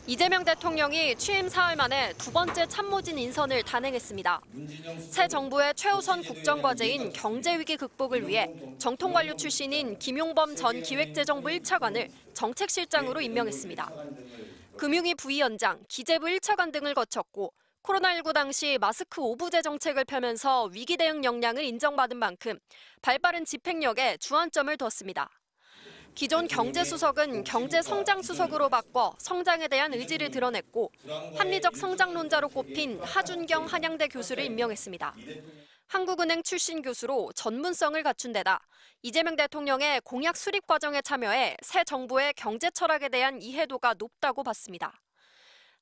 이재명 대통령이 취임 사흘 만에 두 번째 참모진 인선을 단행했습니다. 새 정부의 최우선 국정과제인 경제위기 극복을 위해 정통관료 출신인 김용범 전 기획재정부 1차관을 정책실장으로 임명했습니다. 금융위 부위원장, 기재부 1차관 등을 거쳤고 코로나19 당시 마스크 오부제 정책을 펴면서 위기 대응 역량을 인정받은 만큼 발빠른 집행력에 주안점을 뒀습니다. 기존 경제수석은 경제성장수석으로 바꿔 성장에 대한 의지를 드러냈고 합리적 성장론자로 꼽힌 하준경 한양대 교수를 임명했습니다. 한국은행 출신 교수로 전문성을 갖춘 데다 이재명 대통령의 공약 수립 과정에 참여해 새 정부의 경제 철학에 대한 이해도가 높다고 봤습니다.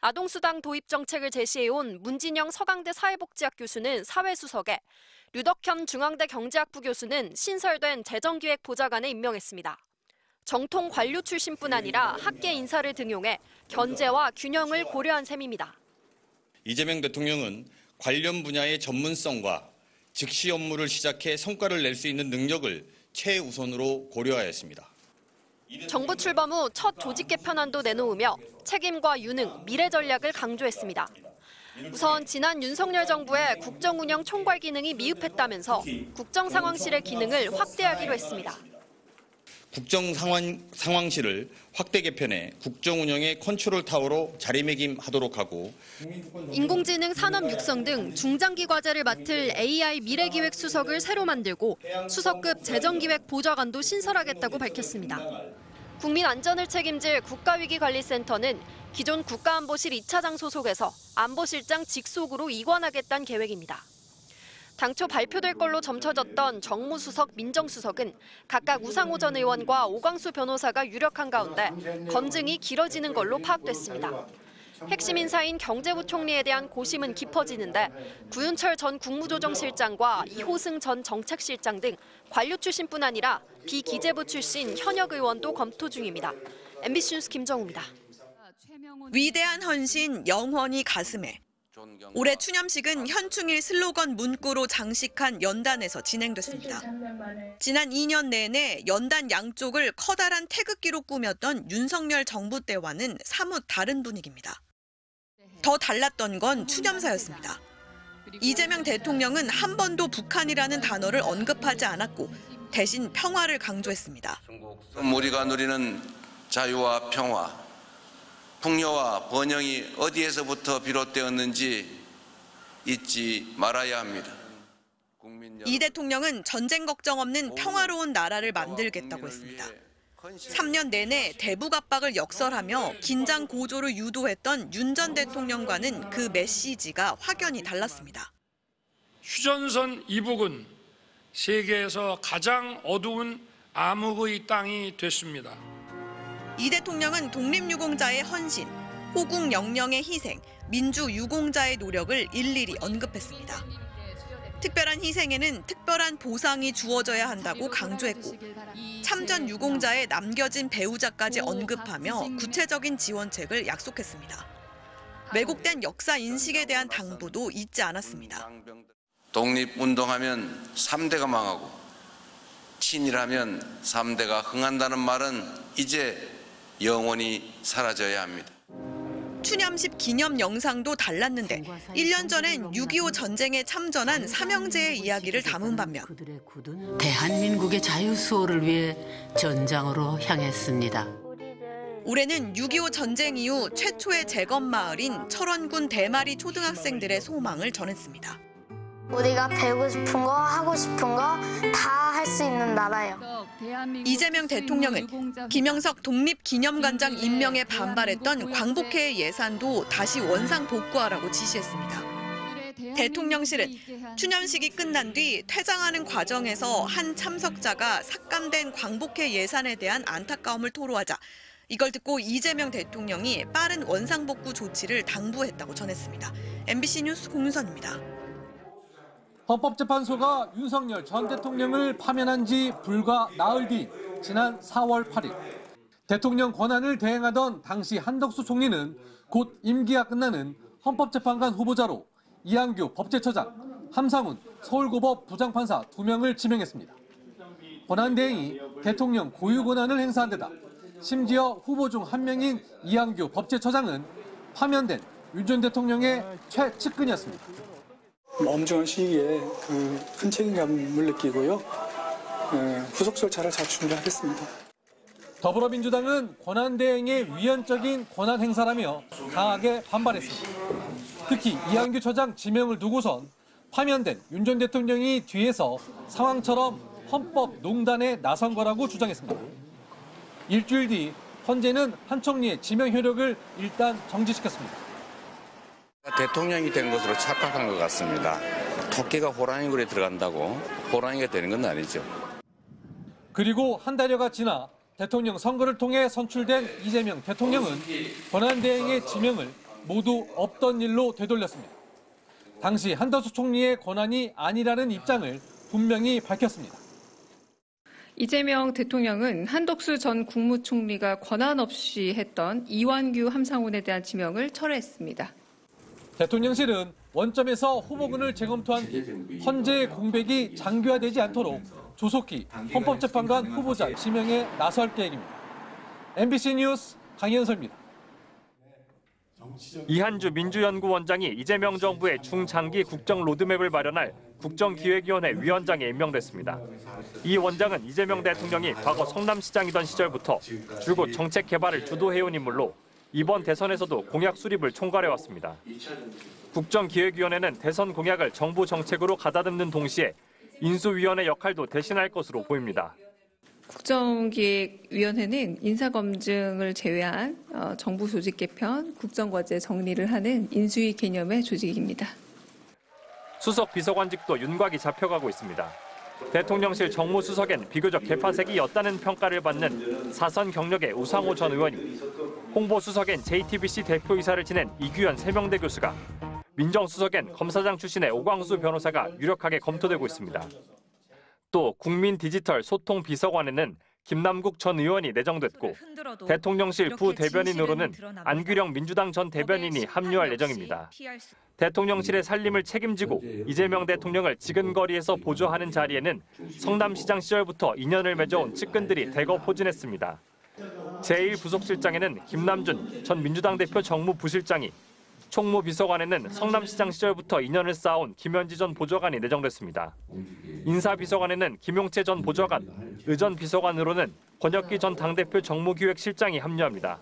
아동수당 도입 정책을 제시해온 문진영 서강대 사회복지학 교수는 사회수석에 류덕현 중앙대 경제학부 교수는 신설된 재정기획보좌관에 임명했습니다. 정통 관료 출신뿐 아니라 학계 인사를 등용해 견제와 균형을 고려한 셈입니다. 이재명 대통령은 관련 분야의 전문성과 즉시 업무를 시작해 성과를 낼 수 있는 능력을 최우선으로 고려하였습니다. 정부 출범 후 첫 조직 개편안도 내놓으며 책임과 유능, 미래 전략을 강조했습니다. 우선 지난 윤석열 정부의 국정운영 총괄 기능이 미흡했다면서 국정상황실의 기능을 확대하기로 했습니다. 국정상황실을 확대 개편해 국정운영의 컨트롤 타워로 자리매김하도록 하고 인공지능 산업 육성 등 중장기 과제를 맡을 AI 미래기획수석을 새로 만들고 수석급 재정기획보좌관도 신설하겠다고 밝혔습니다. 국민 안전을 책임질 국가위기관리센터는 기존 국가안보실 2차장 소속에서 안보실장 직속으로 이관하겠다는 계획입니다. 당초 발표될 걸로 점쳐졌던 정무수석, 민정수석은 각각 우상호 전 의원과 오광수 변호사가 유력한 가운데 검증이 길어지는 걸로 파악됐습니다. 핵심 인사인 경제부총리에 대한 고심은 깊어지는데 구윤철 전 국무조정실장과 이호승 전 정책실장 등 관료 출신뿐 아니라 비기재부 출신 현역 의원도 검토 중입니다. MBC 뉴스 김정우입니다. 위대한 헌신 영원히 가슴에. 올해 추념식은 현충일 슬로건 문구로 장식한 연단에서 진행됐습니다. 지난 2년 내내 연단 양쪽을 커다란 태극기로 꾸몄던 윤석열 정부 때와는 사뭇 다른 분위기입니다. 더 달랐던 건 추념사였습니다. 이재명 대통령은 한 번도 북한이라는 단어를 언급하지 않았고 대신 평화를 강조했습니다. 우리가 누리는 자유와 평화, 풍요와 번영이 어디에서부터 비롯되었는지 잊지 말아야 합니다. 이 대통령은 전쟁 걱정 없는 평화로운 나라를 만들겠다고 했습니다. 3년 내내 대북 압박을 역설하며 긴장 고조를 유도했던 윤 전 대통령과는 그 메시지가 확연히 달랐습니다. 휴전선 이북은 세계에서 가장 어두운 암흑의 땅이 됐습니다. 이 대통령은 독립유공자의 헌신, 호국 영령의 희생, 민주유공자의 노력을 일일이 언급했습니다. 특별한 희생에는 특별한 보상이 주어져야 한다고 강조했고 참전 유공자의 남겨진 배우자까지 언급하며 구체적인 지원책을 약속했습니다. 왜곡된 역사 인식에 대한 당부도 잊지 않았습니다. 독립운동하면 3대가 망하고 친일하면 3대가 흥한다는 말은 이제 영원히 사라져야 합니다. 추념식 기념 영상도 달랐는데 1년 전엔 6.25 전쟁에 참전한 삼형제의 이야기를 담은 반면 대한민국의 자유수호를 위해 전장으로 향했습니다. 올해는 6.25 전쟁 이후 최초의 재건 마을인 철원군 대마리 초등학생들의 소망을 전했습니다. 우리가 배우고 싶은 거, 하고 싶은 거 다 할 수 있는 나라예요. 이재명 대통령은 김영석 독립기념관장 임명에 반발했던 광복회의 예산도 다시 원상 복구하라고 지시했습니다. 대통령실은 추념식이 끝난 뒤 퇴장하는 과정에서 한 참석자가 삭감된 광복회 예산에 대한 안타까움을 토로하자 이걸 듣고 이재명 대통령이 빠른 원상복구 조치를 당부했다고 전했습니다. MBC 뉴스 공윤선입니다. 헌법재판소가 윤석열 전 대통령을 파면한 지 불과 나흘 뒤 지난 4월 8일 대통령 권한을 대행하던 당시 한덕수 총리는 곧 임기가 끝나는 헌법재판관 후보자로 이한규 법제처장, 함상훈 서울고법 부장판사 2명을 지명했습니다. 권한 대행이 대통령 고유 권한을 행사한 데다 심지어 후보 중 한 명인 이한규 법제처장은 파면된 윤 전 대통령의 최측근이었습니다. 엄중한 시기에 큰 책임감을 느끼고요. 후속 절차를 잘 준비하겠습니다. 더불어민주당은 권한대행의 위헌적인 권한 행사라며 강하게 반발했습니다. 특히 이한규 처장 지명을 두고선 파면된 윤 전 대통령이 뒤에서 상황처럼 헌법농단에 나선 거라고 주장했습니다. 일주일 뒤 헌재는 한 총리의 지명 효력을 일단 정지시켰습니다. 대통령이 된 것으로 착각한 것 같습니다. 토끼가 호랑이 굴에 들어간다고 호랑이가 되는 건 아니죠. 그리고 한 달여가 지나 대통령 선거를 통해 선출된 이재명 대통령은 권한대행의 지명을 모두 없던 일로 되돌렸습니다. 당시 한덕수 총리의 권한이 아니라는 입장을 분명히 밝혔습니다. 이재명 대통령은 한덕수 전 국무총리가 권한 없이 했던 이완규 함상훈에 대한 지명을 철회했습니다. 대통령실은 원점에서 후보군을 재검토한 뒤 헌재의 공백이 장기화되지 않도록 조속히 헌법재판관 후보자 지명에 나설 계획입니다. MBC 뉴스 강현서입니다. 이한주 민주연구원장이 이재명 정부의 중장기 국정 로드맵을 마련할 국정기획위원회 위원장에 임명됐습니다. 이 원장은 이재명 대통령이 과거 성남시장이던 시절부터 줄곧 정책 개발을 주도해온 인물로 이번 대선에서도 공약 수립을 총괄해왔습니다. 국정기획위원회는 대선 공약을 정부 정책으로 가다듬는 동시에 인수위원회 역할도 대신할 것으로 보입니다. 국정기획위원회는 인사검증을 제외한 정부 조직 개편, 국정과제 정리를 하는 인수위 개념의 조직입니다. 수석 비서관직도 윤곽이 잡혀가고 있습니다. 대통령실 정무수석엔 비교적 개파색이 였다는 평가를 받는 사선 경력의 우상호 전 의원이, 홍보수석엔 JTBC 대표이사를 지낸 이규현 세명대 교수가, 민정수석엔 검사장 출신의 오광수 변호사가 유력하게 검토되고 있습니다. 또 국민디지털소통비서관에는 김남국 전 의원이 내정됐고, 대통령실 부대변인으로는 안규령 민주당 전 대변인이 합류할 예정입니다. 대통령실의 살림을 책임지고 이재명 대통령을 지근거리에서 보조하는 자리에는 성남시장 시절부터 인연을 맺어온 측근들이 대거 포진했습니다. 제1부속실장에는 김남준 전 민주당 대표 정무부실장이, 총무비서관에는 성남시장 시절부터 인연을 쌓아온 김현지 전 보좌관이 내정됐습니다. 인사비서관에는 김용채 전 보좌관, 의전 비서관으로는 권혁기 전 당대표 정무기획실장이 합류합니다.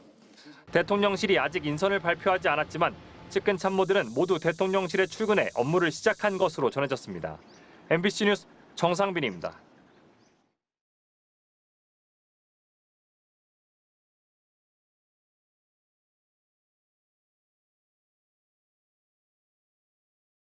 대통령실이 아직 인선을 발표하지 않았지만 측근 참모들은 모두 대통령실에 출근해 업무를 시작한 것으로 전해졌습니다. MBC 뉴스 정상빈입니다.